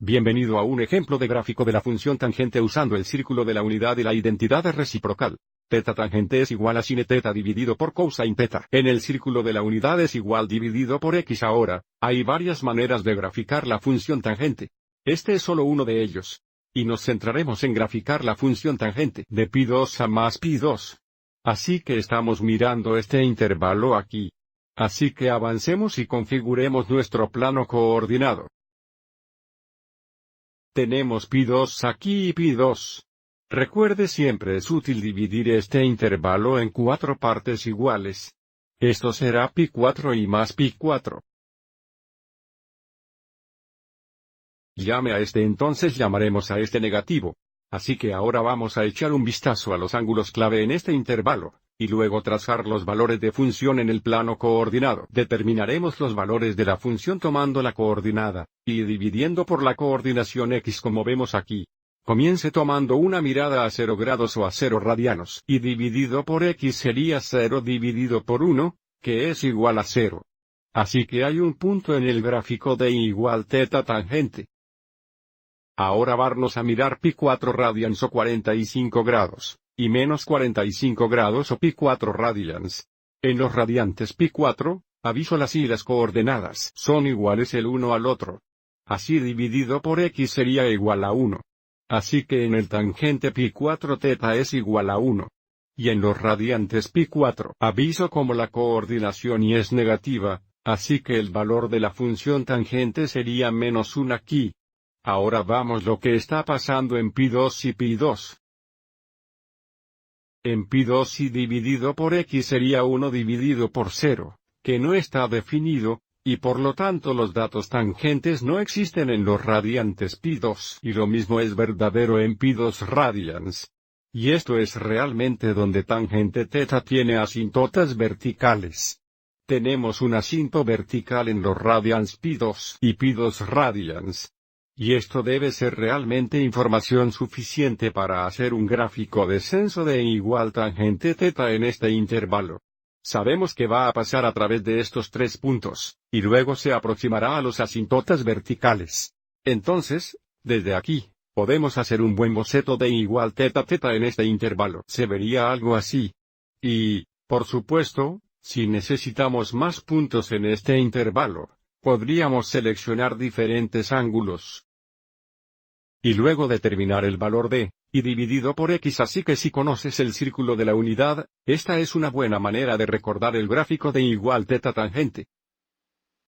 Bienvenido a un ejemplo de gráfico de la función tangente usando el círculo de la unidad y la identidad reciprocal. Teta tangente es igual a sin teta dividido por cosine teta. En el círculo de la unidad es igual dividido por x. Ahora, hay varias maneras de graficar la función tangente. Este es solo uno de ellos. Y nos centraremos en graficar la función tangente de pi2 a más pi2. Así que estamos mirando este intervalo aquí. Así que avancemos y configuremos nuestro plano coordinado. Tenemos pi2 aquí y pi2. Recuerde, siempre es útil dividir este intervalo en 4 partes iguales. Esto será pi4 y más pi4. Entonces llamaremos a este negativo. Así que ahora vamos a echar un vistazo a los ángulos clave en este intervalo, y luego trazar los valores de función en el plano coordinado. Determinaremos los valores de la función tomando la coordinada, y dividiendo por la coordinación x como vemos aquí. Comience tomando una mirada a 0 grados o a 0 radianos. Y dividido por x sería 0 dividido por 1, que es igual a 0. Así que hay un punto en el gráfico de y igual teta tangente. Ahora vamos a mirar pi4 radians o 45 grados, y menos 45 grados o pi4 radians. En los radiantes pi4, avísolas y las coordenadas son iguales el uno al otro. Así dividido por x sería igual a 1. Así que en el tangente pi4 teta es igual a 1. Y en los radiantes pi4, aviso como la coordinación y es negativa, así que el valor de la función tangente sería menos 1 aquí. Ahora vamos lo que está pasando en pi2 y pi2. En pi2 y dividido por x sería 1 dividido por 0, que no está definido, y por lo tanto los datos tangentes no existen en los radiantes pi2. Y lo mismo es verdadero en pi2 radians. Y esto es realmente donde tangente teta tiene asíntotas verticales. Tenemos un asinto vertical en los radians pi2 y pi2 radians. Y esto debe ser realmente información suficiente para hacer un gráfico descenso de igual tangente teta en este intervalo. Sabemos que va a pasar a través de estos 3 puntos, y luego se aproximará a los asíntotas verticales. Entonces, desde aquí, podemos hacer un buen boceto de igual teta teta en este intervalo. Se vería algo así. Y, por supuesto, si necesitamos más puntos en este intervalo, podríamos seleccionar diferentes ángulos. Y luego determinar el valor de, y dividido por x. Así que si conoces el círculo de la unidad, esta es una buena manera de recordar el gráfico de igual teta tangente.